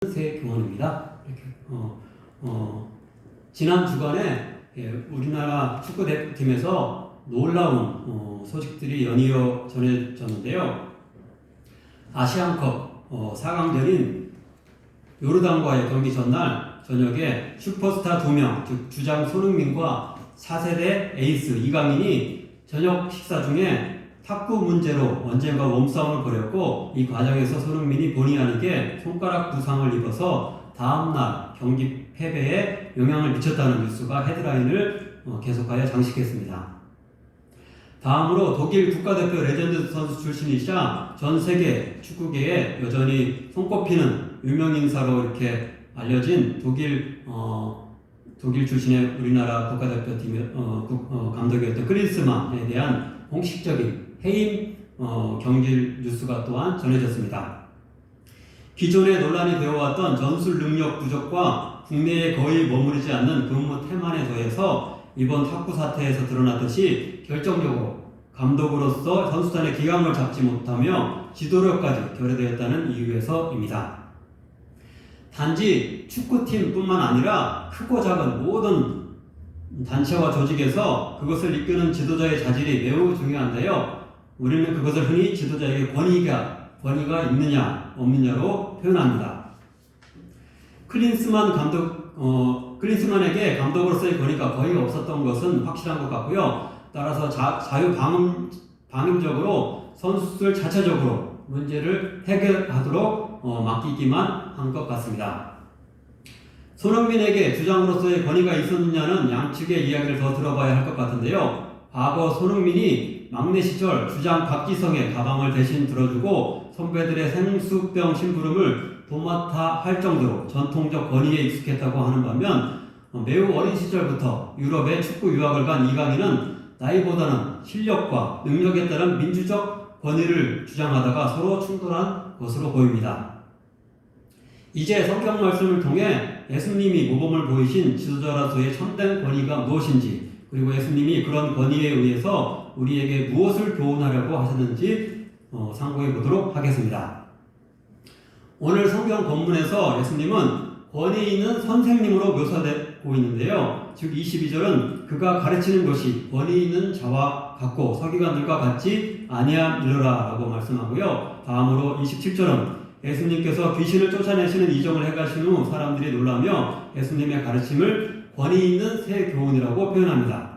새 교원입니다. 이렇게 지난 주간에 우리나라 축구 대표팀에서 놀라운 소식들이 연이어 전해졌는데요. 아시안컵 4강전인 요르단과의 경기 전날 저녁에 슈퍼스타 2명, 즉 주장 손흥민과 4세대 에이스 이강인이 저녁 식사 중에 탁구 문제로 언젠가 몸싸움을 벌였고, 이 과정에서 손흥민이 본의 아니게 손가락 부상을 입어서 다음날 경기 패배에 영향을 미쳤다는 뉴스가 헤드라인을 계속하여 장식했습니다. 다음으로 독일 국가대표 레전드 선수 출신이자 전 세계 축구계에 여전히 손꼽히는 유명 인사로 이렇게 알려진 독일 출신의 우리나라 국가대표팀 감독이었던 클린스만에 대한 공식적인 해임 경질 뉴스가 또한 전해졌습니다. 기존에 논란이 되어왔던 전술 능력 부족과 국내에 거의 머무르지 않는 근무 태만에 더해서 이번 탁구 사태에서 드러났듯이 결정적으로 감독으로서 선수단의 기강을 잡지 못하며 지도력까지 결여되었다는 이유에서입니다. 단지 축구팀뿐만 아니라 크고 작은 모든 단체와 조직에서 그것을 이끄는 지도자의 자질이 매우 중요한데요. 우리는 그것을 흔히 지도자에게 권위가 있느냐 없느냐로 표현합니다. 클린스만에게 감독으로서의 권위가 거의 없었던 것은 확실한 것 같고요. 따라서 방임적으로 선수들 자체적으로 문제를 해결하도록 맡기기만 한 것 같습니다. 손흥민에게 주장으로서의 권위가 있었느냐는 양측의 이야기를 더 들어봐야 할 것 같은데요. 과거 손흥민이 막내 시절 주장 박지성의 가방을 대신 들어주고 선배들의 생수병 심부름을 도맡아 할 정도로 전통적 권위에 익숙했다고 하는 반면, 매우 어린 시절부터 유럽에 축구 유학을 간 이강인은 나이보다는 실력과 능력에 따른 민주적 권위를 주장하다가 서로 충돌한 것으로 보입니다. 이제 성경 말씀을 통해 예수님이 모범을 보이신 지도자로서의 참된 권위가 무엇인지, 그리고 예수님이 그런 권위에 의해서 우리에게 무엇을 교훈하려고 하셨는지 상고해 보도록 하겠습니다. 오늘 성경 본문에서 예수님은 권위 있는 선생님으로 묘사되고 있는데요. 즉 22절은 그가 가르치는 것이 권위 있는 자와 같고 서기관들과 같지 아니함이로라 라고 말씀하고요. 다음으로 27절은 예수님께서 귀신을 쫓아내시는 이적을 행하신 후 사람들이 놀라며 예수님의 가르침을 권위 있는 새 교훈이라고 표현합니다.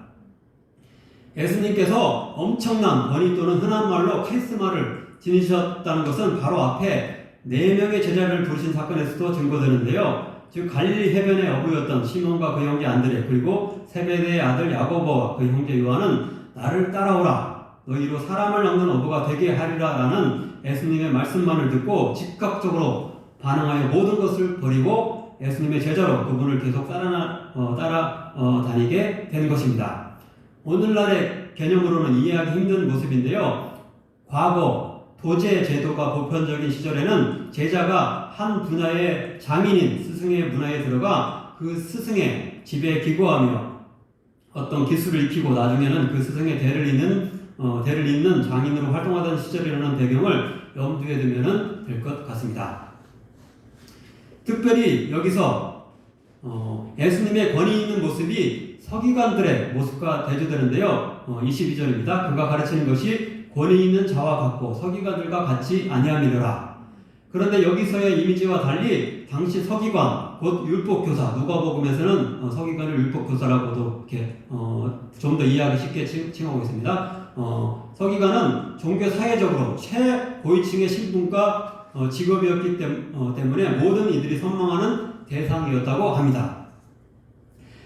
예수님께서 엄청난 권위 또는 흔한 말로 카리스마를 지니셨다는 것은 바로 앞에 4명의 제자를 부르신 사건에서도 증거되는데요. 즉 갈릴리 해변의 어부였던 시몬과 그 형제 안드레, 그리고 세베대의 아들 야고보와 그 형제 요한은 나를 따라오라, 너희로 사람을 넘는 어부가 되게 하리라 라는 예수님의 말씀만을 듣고 즉각적으로 반응하여 모든 것을 버리고 예수님의 제자로 그분을 계속 따라다니게 된 것입니다. 오늘날의 개념으로는 이해하기 힘든 모습인데요. 과거 도제 제도가 보편적인 시절에는 제자가 한 분야의 장인인 스승의 문화에 들어가 그 스승의 지배에 기고하며 어떤 기술을 익히고 나중에는 그 스승의 대를 잇는 장인으로 활동하던 시절이라는 배경을 염두에 두면 될 것 같습니다. 특별히 여기서 예수님의 권위 있는 모습이 서기관들의 모습과 대조되는데요. 22절입니다. 그가 가르치는 것이 권위 있는 자와 같고 서기관들과 같지 아니함이로라. 그런데 여기서의 이미지와 달리 당시 서기관, 곧 율법교사, 누가복음에서는 서기관을 율법교사라고도 이렇게 좀 더 이해하기 쉽게 칭하고 있습니다. 서기관은 종교 사회적으로 최고위층의 신분과 직업이었기 때문에 모든 이들이 선망하는 대상이었다고 합니다.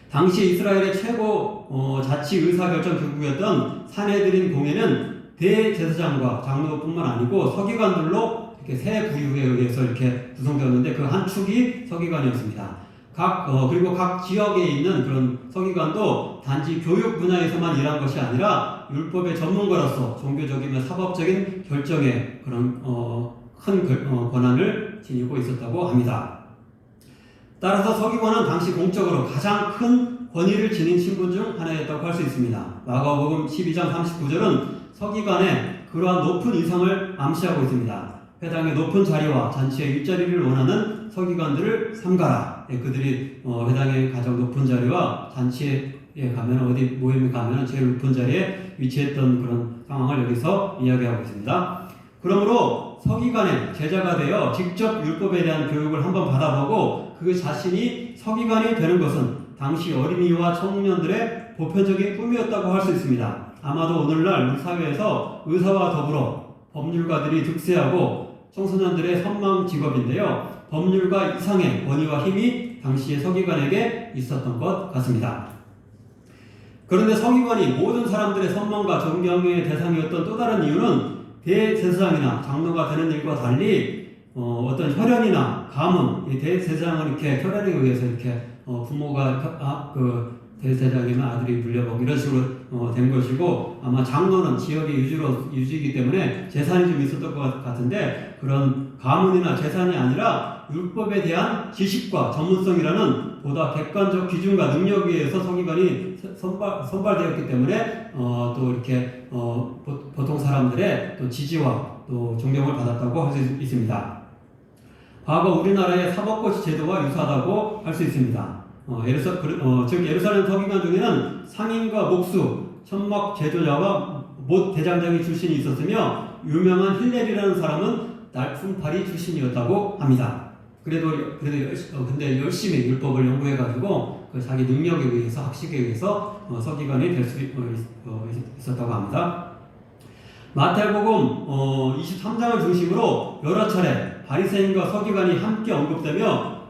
당시 이스라엘의 최고 자치 의사결정 기구였던 사네드린 공회는 대제사장과 장로뿐만 아니고 서기관들로 이렇게 세 부류에 의해서 이렇게 구성되었는데 그 한 축이 서기관이었습니다. 그리고 각 지역에 있는 그런 서기관도 단지 교육 분야에서만 일한 것이 아니라 율법의 전문가로서 종교적이며 사법적인 결정에 그런 큰 권한을 지니고 있었다고 합니다. 따라서 서기관은 당시 공적으로 가장 큰 권위를 지닌 신분 중 하나였다고 할 수 있습니다. 마가복음 12장 39절은 서기관의 그러한 높은 위상을 암시하고 있습니다. 회당의 높은 자리와 잔치의 일자리를 원하는 서기관들을 삼가라. 그들이 회당의 가장 높은 자리와 잔치에 가면 어디 모임에 가면 제일 높은 자리에 위치했던 그런 상황을 여기서 이야기하고 있습니다. 그러므로 서기관의 제자가 되어 직접 율법에 대한 교육을 한번 받아보고 그 자신이 서기관이 되는 것은 당시 어린이와 청년들의 보편적인 꿈이었다고 할 수 있습니다. 아마도 오늘날 우리 사회에서 의사와 더불어 법률가들이 득세하고 청소년들의 선망 직업인데요. 법률가 이상의 권위와 힘이 당시의 서기관에게 있었던 것 같습니다. 그런데 서기관이 모든 사람들의 선망과 존경의 대상이었던 또 다른 이유는 대제사장이나 장로가 되는 일과 달리 어떤 혈연이나 가문, 대제사장은 이렇게 혈연에 의해서 이렇게 부모가 그 대제사장이면 아들이 물려보고 이런 식으로 된 것이고, 아마 장로는 지역의 유지이기 때문에 재산이 좀 있었던 것 같은데, 그런 가문이나 재산이 아니라 율법에 대한 지식과 전문성이라는 보다 객관적 기준과 능력에 의해서 서기관이 선발되었기 때문에 또 이렇게 보통 사람들의 또 지지와 또 존경을 받았다고 할 수 있습니다. 과거 우리나라의 사법고시 제도와 유사하다고 할 수 있습니다. 즉 예루살렘 서기관 중에는 상인과 목수, 천막 제조자와 못 대장장이 출신이 있었으며 유명한 힐렐이라는 사람은 날품팔이 출신이었다고 합니다. 근데 열심히 율법을 연구해가지고 그 자기 능력에 의해서 학식에 의해서 서기관이 될 수 있었다고 합니다. 마태복음 23장을 중심으로 여러 차례 바리새인과 서기관이 함께 언급되며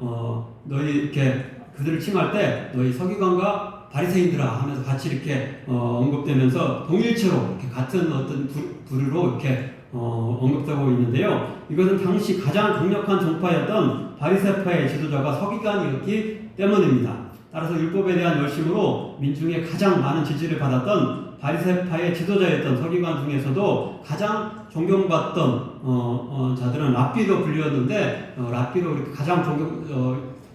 너희 이렇게 그들을 칭할 때 너희 서기관과 바리새인들아 하면서 같이 이렇게 언급되면서 동일체로 이렇게 같은 어떤 부류로 이렇게 언급되고 있는데요. 이것은 당시 가장 강력한 종파였던 바리새파의 지도자가 서기관이었기 때문입니다. 따라서 율법에 대한 열심으로 민중의 가장 많은 지지를 받았던 바리새파의 지도자였던 서기관 중에서도 가장 존경받던 자들은 랍비로 불리웠는데, 랍비로 이렇게 가장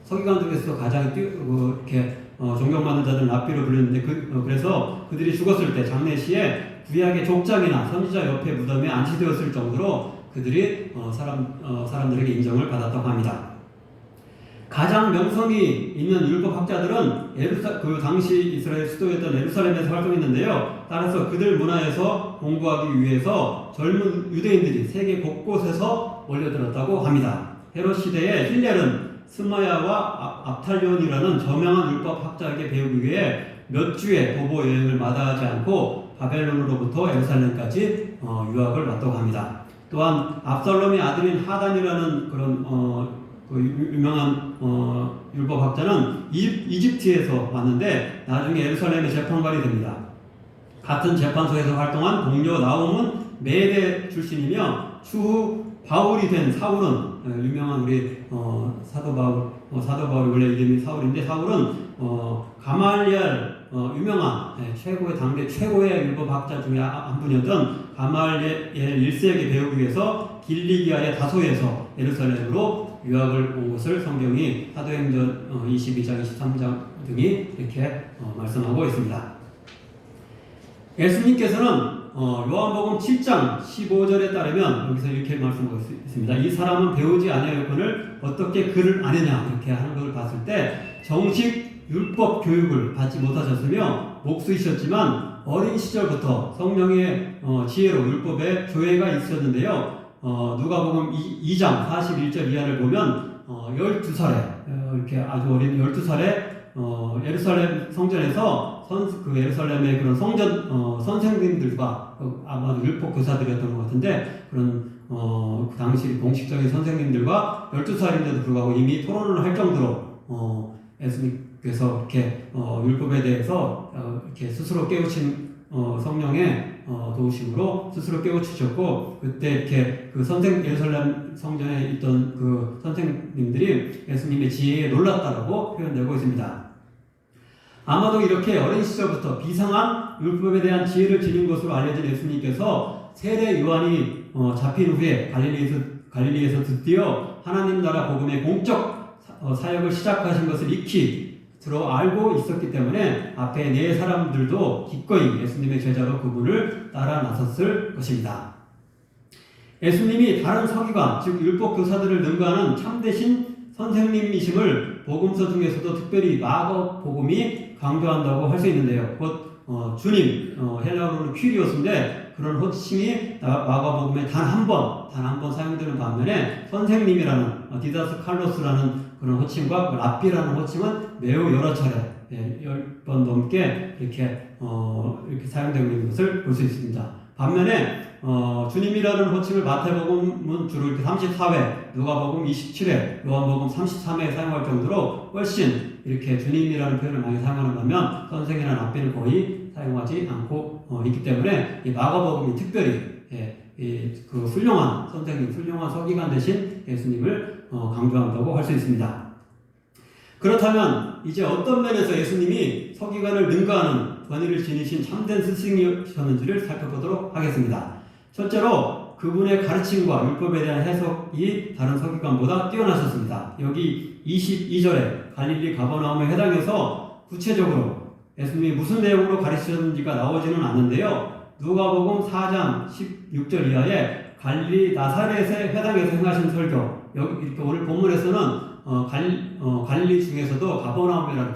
서기관 중에서 가장 이렇게 존경받는 자들은 랍비로 불렸는데 그래서 그들이 죽었을 때 장례시에 구약의 족장이나 선지자 옆에 무덤에 안치되었을 정도로 그들이 사람들에게 인정을 받았다고 합니다. 가장 명성이 있는 율법학자들은 그 당시 이스라엘 수도였던 예루살렘에서 활동했는데요. 따라서 그들 문화에서 공부하기 위해서 젊은 유대인들이 세계 곳곳에서 몰려들었다고 합니다. 헤롯 시대의 힐렐은 스마야와 압탈리온이라는 저명한 율법학자에게 배우기 위해 몇 주의 도보 여행을 마다하지 않고 바벨론으로부터 예루살렘까지 유학을 왔다고 합니다. 또한 압살롬의 아들인 하단이라는 그런 그 유명한 율법학자는 이집트에서 왔는데 나중에 예루살렘의 재판관이 됩니다. 같은 재판소에서 활동한 동료 나움은 메대 출신이며 추후 바울이 된 사울은 유명한 우리 사도 바울이 원래 이름이 사울인데 사울은 가말리엘 유명한 당대 최고의 율법학자 중에 한 분이었던 가말리엘 1세에게 배우기 위해서 길리기아의 다소에서 예루살렘으로 유학을 온 것을 성경이 사도행전 22장 23장 등이 이렇게 말씀하고 있습니다. 예수님께서는 요한복음 7장 15절에 따르면 여기서 이렇게 말씀하고 있습니다. 이 사람은 배우지 아니하였거늘 어떻게 글을 아느냐 이렇게 하는 것을 봤을 때 정식 율법 교육을 받지 못하셨으며 목수이셨지만 어린 시절부터 성령의 지혜로 율법에 조예가 있었는데요. 누가복음 2장 41절 이하를 보면 12살에 이렇게 아주 어린 12살에 예루살렘 성전에서 예루살렘의 그런 성전 선생님들과 아마 율법 교사들이었던 것 같은데 그런 그 당시 공식적인 선생님들과 12살인데도 불구하고 이미 토론을 할 정도로 예수님께서 이렇게 율법에 대해서 이렇게 스스로 깨우친 성령의 도우심으로 스스로 깨우치셨고 그때 이렇게 그 예루살렘 성전에 있던 그 선생님들이 예수님의 지혜에 놀랐다라고 표현되고 있습니다. 아마도 이렇게 어린 시절부터 비상한 율법에 대한 지혜를 지닌 것으로 알려진 예수님께서 세례 요한이 잡힌 후에 갈릴리에서 드디어 하나님 나라 복음의 공적 사역을 시작하신 것을 익히 알고 있었기 때문에 앞에 네 사람들도 기꺼이 예수님의 제자로 그분을 따라 나섰을 것입니다. 예수님이 다른 서기관, 즉 율법 교사들을 능가하는 참되신 선생님이심을 복음서 중에서도 특별히 마가복음이 강조한다고 할 수 있는데요. 곧 주님, 헬라어로는 퀴리오스인데 그런 호칭이 마가복음에 단 한 번 사용되는 반면에 선생님이라는 디다스 칼로스라는 그런 호칭과 랍비라는 호칭은 매우 여러 차례 10번 넘게 이렇게 사용되고 있는 것을 볼 수 있습니다. 반면에 주님이라는 호칭을 마태복음은 주로 34회, 누가복음 27회, 요한복음 33회에 사용할 정도로 훨씬 이렇게 주님이라는 표현을 많이 사용하는 반면 선생이나 랍비는 거의 사용하지 않고 있기 때문에 이 마가복음이 특별히 그 훌륭한 선생님, 훌륭한 서기관 대신 예수님을 강조한다고 할 수 있습니다. 그렇다면 이제 어떤 면에서 예수님이 서기관을 능가하는 권위를 지니신 참된 스승이셨는지를 살펴보도록 하겠습니다. 첫째로 그분의 가르침과 율법에 대한 해석이 다른 서기관보다 뛰어나셨습니다. 여기 22절에 갈릴리 가버나움의 회당에서 구체적으로 예수님이 무슨 내용으로 가르치셨는지가 나오지는 않는데요. 누가복음 4장 16절 이하에 갈릴리 나사렛의 회당에서 행하신 설교, 여기 이렇게 오늘 본문에서는 갈릴리 중에서도 가버나움이라는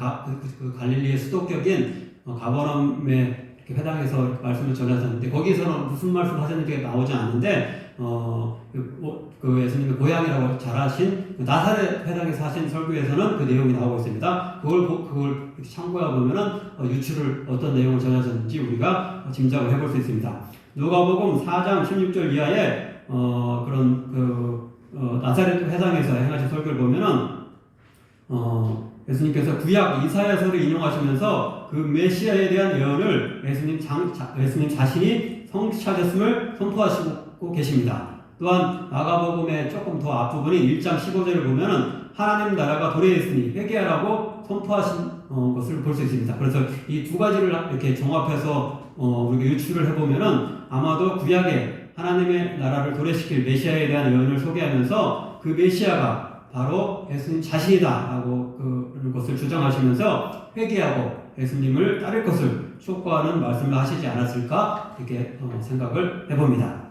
그 갈릴리의 수도격인 가버나움의 회당에서 말씀을 전하셨는데 거기서는 무슨 말씀 하셨는지가 나오지 않는데 그 예수님의 고향이라고 잘 아신 그 나사렛 회당에서 하신 설교에서는 그 내용이 나오고 있습니다. 그걸 참고해 보면은 유추를 어떤 내용을 전하셨는지 우리가 짐작을 해볼 수 있습니다. 누가복음 4장 16절 이하에 나사렛 회당에서 행하신 설교를 보면은 예수님께서 구약 이사야서를 인용하시면서 그 메시아에 대한 예언을 예수님 자신이 성취하셨음을 선포하시고 계십니다. 또한 마가복음의 조금 더 앞부분인 1장 15절을 보면은 하나님 나라가 도래에 있으니 회개하라고 선포하신 것을 볼 수 있습니다. 그래서 이 두 가지를 이렇게 종합해서 우리가 유추를 해보면은 아마도 구약에 하나님의 나라를 도래시킬 메시아에 대한 예언을 소개하면서 그 메시아가 바로 예수님 자신이다라고 그런 것을 주장하시면서 회개하고 예수님을 따를 것을 촉구하는 말씀을 하시지 않았을까 이렇게 생각을 해봅니다.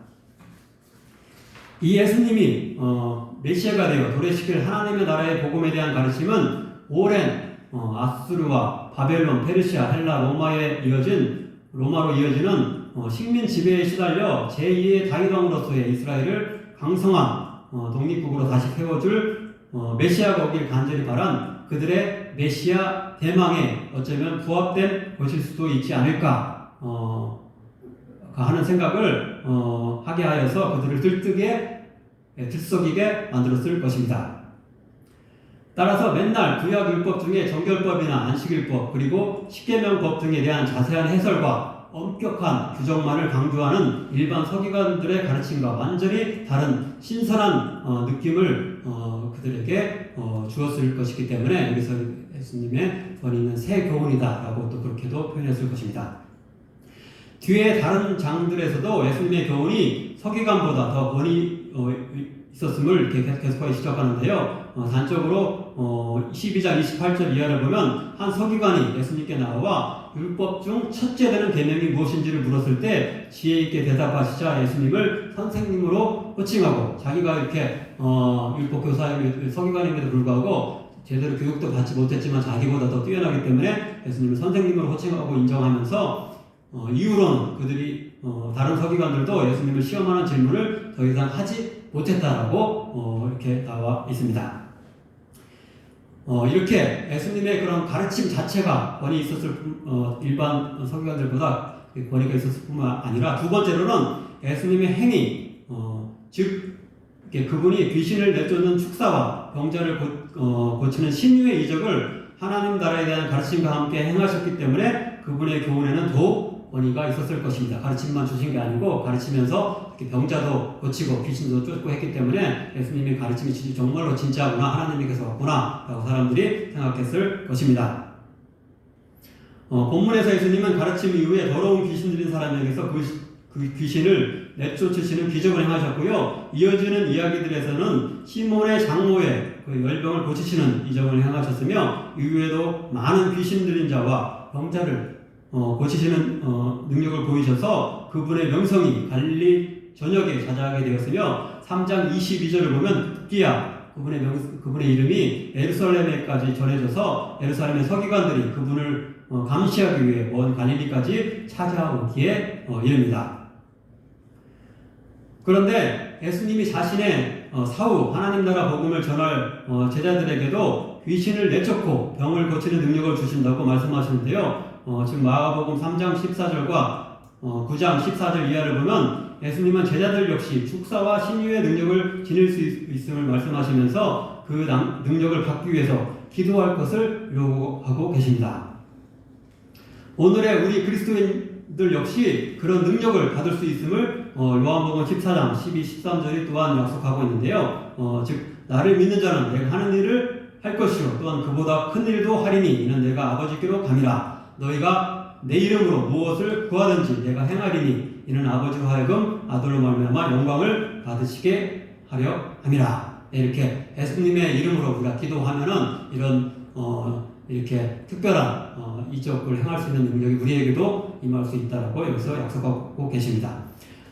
이 예수님이 메시아가 되어 도래시킬 하나님의 나라의 복음에 대한 가르침은 오랜 아수르와 바벨론, 페르시아, 헬라, 로마로 이어지는 식민 지배에 시달려 제2의 다윗왕으로서의 이스라엘을 강성한 독립국으로 다시 세워줄 메시아가 오길 간절히 바란 그들의 메시아 대망에 어쩌면 부합된 것일 수도 있지 않을까 하는 생각을 하게 하여서 그들을 들썩이게 만들었을 것입니다. 따라서 맨날 구약 율법 중에 정결법이나 안식일법 그리고 십계명법 등에 대한 자세한 해설과 엄격한 규정만을 강조하는 일반 서기관들의 가르침과 완전히 다른 신선한 느낌을 그들에게 주었을 것이기 때문에 여기서 예수님의 권위는 새 교훈이다라고 또 그렇게도 표현했을 것입니다. 뒤에 다른 장들에서도 예수님의 교훈이 서기관보다 더 권위 있었음을 이렇게 계속하게 지적하는데요. 단적으로 12장 28절 이하를 보면 한 서기관이 예수님께 나와 율법 중 첫째 되는 계명이 무엇인지를 물었을 때 지혜 있게 대답하시자 예수님을 선생님으로 호칭하고 자기가 이렇게 율법 교사임에도 서기관임에도 불구하고 제대로 교육도 받지 못했지만 자기보다 더 뛰어나기 때문에 예수님을 선생님으로 호칭하고 인정하면서 이후로는 그들이 다른 서기관들도 예수님을 시험하는 질문을 더 이상 하지 못했다라고 이렇게 나와 있습니다. 이렇게 예수님의 그런 가르침 자체가 권위 있었을 일반 서기관들보다 권위가 있었을 뿐만 아니라 두 번째로는 예수님의 행위, 즉 그분이 귀신을 내쫓는 축사와 병자를 고치는 신유의 이적을 하나님 나라에 대한 가르침과 함께 행하셨기 때문에 그분의 교훈에는 더욱 권위가 있었을 것입니다. 가르침만 주신 게 아니고 가르치면서 병자도 고치고 귀신도 쫓고 했기 때문에 예수님의 가르침이 정말로 진짜구나, 하나님께서 왔구나 라고 사람들이 생각했을 것입니다. 본문에서 예수님은 가르침 이후에 더러운 귀신 들린 사람에게서 그 귀신을 내쫓으시는 기적을 행하셨고요. 이어지는 이야기들에서는 시몬의 장모의 그 열병을 고치시는 이적을 행하셨으며 이후에도 많은 귀신 들린 자와 병자를 고치시는 능력을 보이셔서 그분의 명성이 갈릴리 저녁에 자자하게 되었으며 3장 22절을 보면 급기야 그분의 이름이 예루살렘에까지 전해져서 예루살렘의 서기관들이 그분을 감시하기 위해 먼 갈릴리까지 찾아오기에 이릅니다. 그런데 예수님이 자신의 사후 하나님 나라 복음을 전할 제자들에게도 귀신을 내쫓고 병을 고치는 능력을 주신다고 말씀하시는데요. 지금 마가복음 3장 14절과 9장 14절 이하를 보면 예수님은 제자들 역시 축사와 신유의 능력을 지닐 수 있음을 말씀하시면서 그 능력을 받기 위해서 기도할 것을 요구하고 계십니다. 오늘의 우리 그리스도인들 역시 그런 능력을 받을 수 있음을 요한복음 14장 12, 13절이 또한 약속하고 있는데요. 즉 나를 믿는 자는 내가 하는 일을 할 것이요 또한 그보다 큰 일도 하리니 이는 내가 아버지께로 감이라. 너희가 내 이름으로 무엇을 구하든지 내가 행하리니 이는 아버지로 하여금 아들로 말미암아 영광을 받으시게 하려 함이라. 이렇게 예수님의 이름으로 우리가 기도하면은 이런 이렇게 특별한 이적을 행할 수 있는 능력이 우리에게도 임할 수 있다라고 여기서 약속하고 계십니다.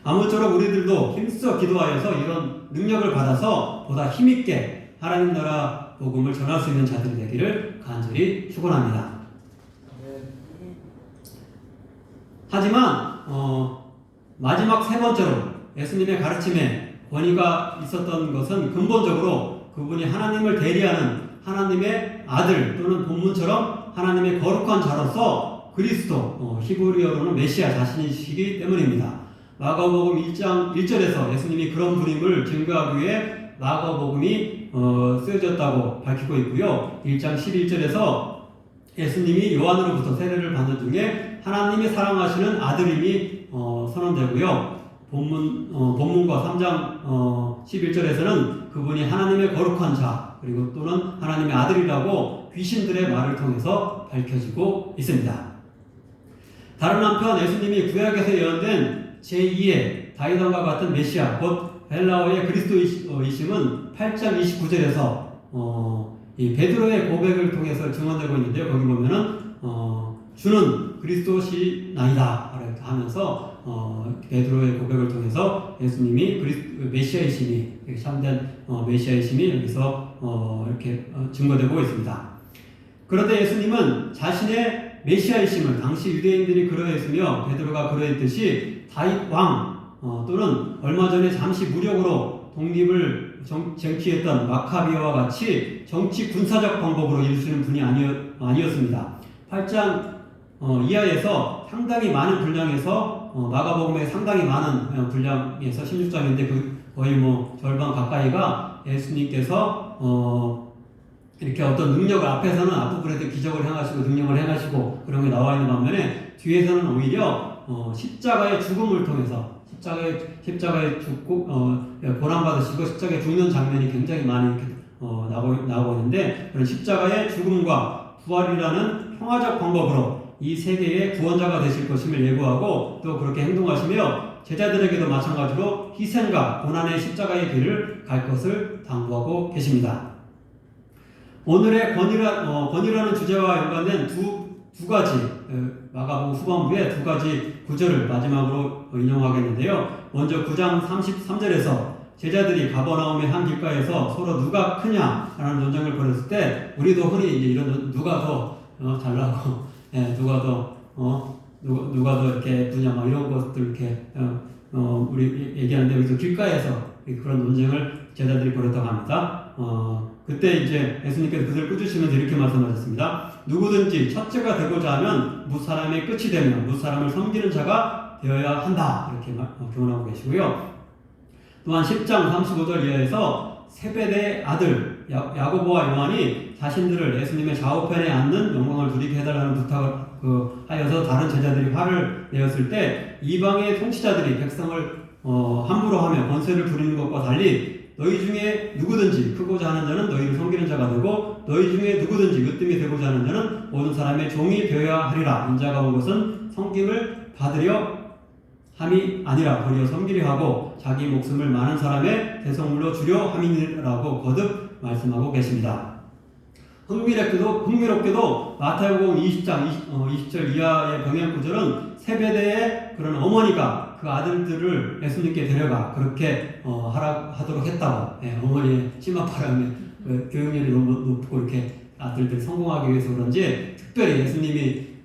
아무쪼록 우리들도 힘써 기도하여서 이런 능력을 받아서 보다 힘있게 하나님 나라 복음을 전할 수 있는 자들이 되기를 간절히 축원합니다. 하지만 마지막 세 번째로 예수님의 가르침에 권위가 있었던 것은 근본적으로 그분이 하나님을 대리하는 하나님의 아들 또는 본문처럼 하나님의 거룩한 자로서 그리스도 히브리어로는 메시아 자신이시기 때문입니다. 마가복음 1장 1절에서 예수님이 그런 분임을 증거하기 위해 마가복음이 쓰여졌다고 밝히고 있고요. 1장 11절에서 예수님이 요한으로부터 세례를 받는 중에 하나님이 사랑하시는 아들임이 선언되고요. 본문과 3장 11절에서는 그분이 하나님의 거룩한 자 그리고 또는 하나님의 아들이라고 귀신들의 말을 통해서 밝혀지고 있습니다. 다른 한편 예수님이 구약에서 예언된 제2의 다윗왕과 같은 메시아 곧 헬라어의 그리스도이심은 8장 29절에서 이 베드로의 고백을 통해서 증언되고 있는데요. 거기 보면은 주는 그리스도시나이다 하면서 베드로의 고백을 통해서 예수님이 메시아이심이 참된 메시아이심이 여기서 이렇게 증거되고 있습니다. 그런데 예수님은 자신의 메시아이심을 당시 유대인들이 그러했으며 베드로가 그러했듯이 다윗 왕 또는 얼마 전에 잠시 무력으로 독립을 쟁취했던 마카비아와 같이 정치 군사적 방법으로 이루시는 분이 아니었습니다. 8장 이하에서 상당히 많은 분량에서 마가복음에 상당히 많은 분량에서 16장인데 그 거의 절반 가까이가 예수님께서 이렇게 어떤 능력을 앞에서는 앞부분에서 기적을 행하시고 능력을 행하시고 그런 게 나와 있는 반면에 뒤에서는 오히려 십자가의 죽음을 통해서 십자가에 죽고 고난받으시고 십자가에 죽는 장면이 굉장히 많이 이렇게 나오고 있는데 그런 십자가의 죽음과 부활이라는 평화적 방법으로 이 세계의 구원자가 되실 것임을 예고하고 또 그렇게 행동하시며 제자들에게도 마찬가지로 희생과 고난의 십자가의 길을 갈 것을 당부하고 계십니다. 오늘의 권위라는 주제와 연관된 두 가지 마가복음 후반부에 두 가지 구절을 마지막으로 인용하겠는데요. 먼저 9장 33절에서 제자들이 가버나움의 한 길가에서 서로 누가 크냐라는 논쟁을 벌였을 때 우리도 흔히 이제 이런 누가 더 잘나고 누가 더 이렇게 예쁘냐 막 이런 것들 이렇게 우리 얘기하는데 여기서 길가에서 그런 논쟁을 제자들이 벌였다고 합니다. 그때 이제 예수님께서 그들을 꾸짖으면서 이렇게 말씀하셨습니다. 누구든지 첫째가 되고자 하면 무사람의 끝이 되며 무사람을 섬기는 자가 되어야 한다. 이렇게 교훈하고 계시고요. 또한 10장 35절 이하에서 세베대의 아들 야고보와 요한이 자신들을 예수님의 좌우편에 앉는 영광을 누리게 해달라는 부탁을 하여서 다른 제자들이 화를 내었을 때 이방의 통치자들이 백성을 함부로 하며 권세를 부리는 것과 달리 너희 중에 누구든지 크고자 하는 자는 너희를 섬기는 자가 되고 너희 중에 누구든지 으뜸이 되고자 하는 자는 모든 사람의 종이 되어야 하리라. 인자가 온 것은 섬김을 받으려 함이 아니라 도리어 섬기려 하고 자기 목숨을 많은 사람의 대성물로 주려 함이라고 거듭 말씀하고 계십니다. 흥미롭게도 마태복음 20장 20절 이하의 병행 구절은 세베대의 그런 어머니가 그 아들들을 예수님께 데려가 그렇게 하도록 했다고. 어머니의 심한 바람에 교육열이 너무 높고 이렇게 아들들이 성공하기 위해서 그런지 특별히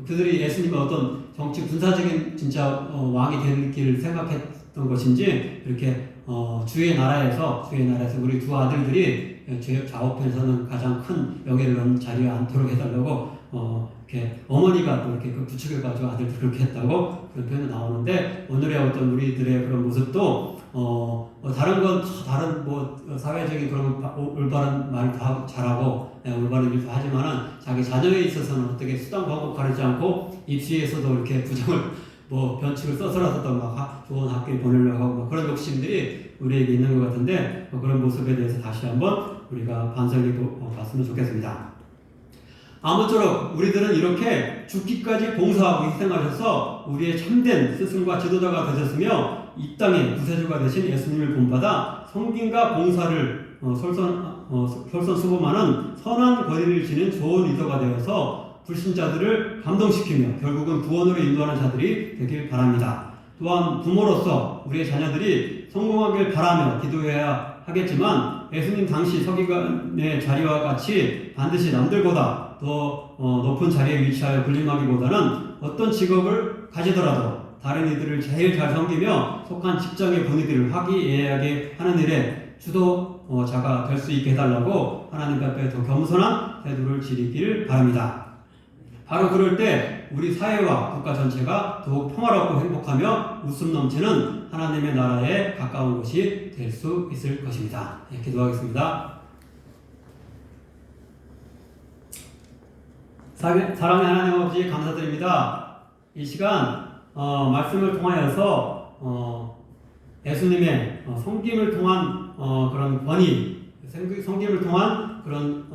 그들이 예수님의 어떤 정치 군사적인 진짜 왕이 되는 길을 생각했던 것인지 이렇게 주의 나라에서 우리 두 아들들이 죄 좌우편에서는 가장 큰 명예를 얻는 자리에 앉도록 해달라고 이렇게 어머니가 또 이렇게 부추겨가지고 아들들 그렇게 했다고 그런 표현이 나오는데 오늘의 어떤 우리들의 그런 모습도 다른 사회적인 그런 올바른 말을 다 잘하고 올바른 일도 하지만은 자기 자녀에 있어서는 어떻게 수단 방법 가리지 않고 입시에서도 이렇게 부정을 변칙을 써서라도 좋은 학교에 보내려고 하고 그런 욕심들이 우리에게 있는 것 같은데 그런 모습에 대해서 다시 한번 우리가 반성해 봤으면 좋겠습니다. 아무쪼록 우리들은 이렇게 죽기까지 봉사하고 희생하셔서 우리의 참된 스승과 지도자가 되셨으며 이 땅의 구세주가 되신 예수님을 본받아 성김과 봉사를 솔선수범하는 선한 권위를 지닌 좋은 리더가 되어서 불신자들을 감동시키며 결국은 구원으로 인도하는 자들이 되길 바랍니다. 또한 부모로서 우리의 자녀들이 성공하길 바라며 기도해야 하겠지만 예수님 당시 서기관의 자리와 같이 반드시 남들보다 더 높은 자리에 위치하여 군림하기보다는 어떤 직업을 가지더라도 다른 이들을 제일 잘 섬기며 속한 직장의 분위기를 화기애애하게 하는 일에 주도자가 될 수 있게 해달라고 하나님 앞에 더 겸손한 태도를 지니길 바랍니다. 바로 그럴 때 우리 사회와 국가 전체가 더욱 평화롭고 행복하며 웃음 넘치는 하나님의 나라에 가까운 곳이 될 수 있을 것입니다. 기도하겠습니다. 사랑의 하나님 아버지 감사드립니다. 이 시간 말씀을 통하여서 예수님의 섬김을 통한 그런 권위, 섬김을 통한 그런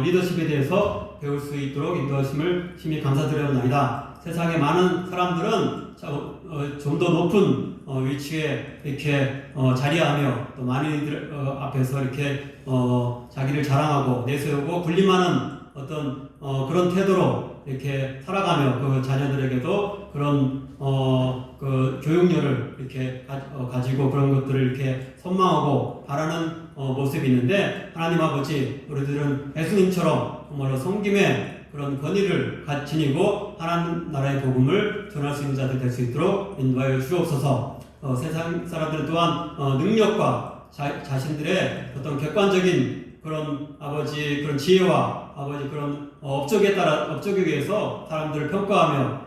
리더십에 대해서 배울 수 있도록 인도하심을 심히 감사드려옵나이다. 세상에 많은 사람들은 좀 더 높은 위치에 이렇게 자리하며 또 많은 이들 앞에서 이렇게 자기를 자랑하고 내세우고 군림하는 어떤 그런 태도로 이렇게 살아가며 그 자녀들에게도 그런 그 교육열을 이렇게 가지고 그런 것들을 이렇게 선망하고 바라는 모습이 있는데 하나님 아버지 우리들은 예수님처럼 정말로 섬김의 그런 권위를 지니고 하나님 나라의 복음을 전할 수 있는 자들 될 수 있도록 인도하여 주옵소서. 세상 사람들 또한 능력과 자신들의 어떤 객관적인 그런 아버지 그런 지혜와 아버지 그런 업적에 의해서 사람들을 평가하며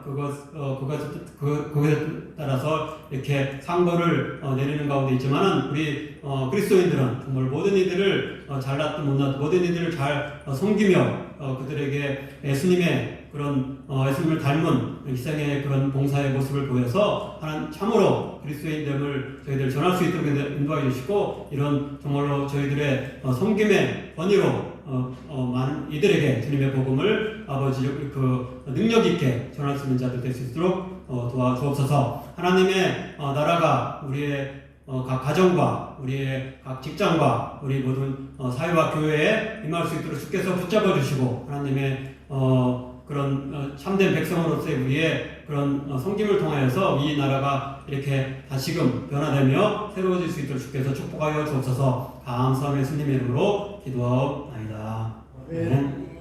그것에 따라서 이렇게 상고를 내리는 가운데 있지만은 우리 그리스도인들은 정말 모든 이들을 잘났든 못났든 모든 이들을 잘 섬기며 그들에게 예수님의 그런 예수님을 닮은 희생의 그런 봉사의 모습을 보여서 하나님 참으로 그리스도인됨을 저희들 전할 수 있도록 인도해 주시고 이런 정말로 저희들의 섬김의 권위로 많은 이들에게 주님의 복음을 아버지 그 능력 있게 전할 수 있는 자들 될 수 있도록 도와주옵소서. 하나님의 나라가 우리의 각 가정과 우리의 각 직장과 우리 모든 사회와 교회에 임할 수 있도록 주께서 붙잡아 주시고 하나님의 그런 참된 백성으로서의 우리의 그런 섬김을 통하여서 이 나라가 이렇게 다시금 변화되며 새로워질 수 있도록 주께서 축복하여 주옵소서. 감사하며 예수님의 이름으로 기도하옵나이다. 아멘.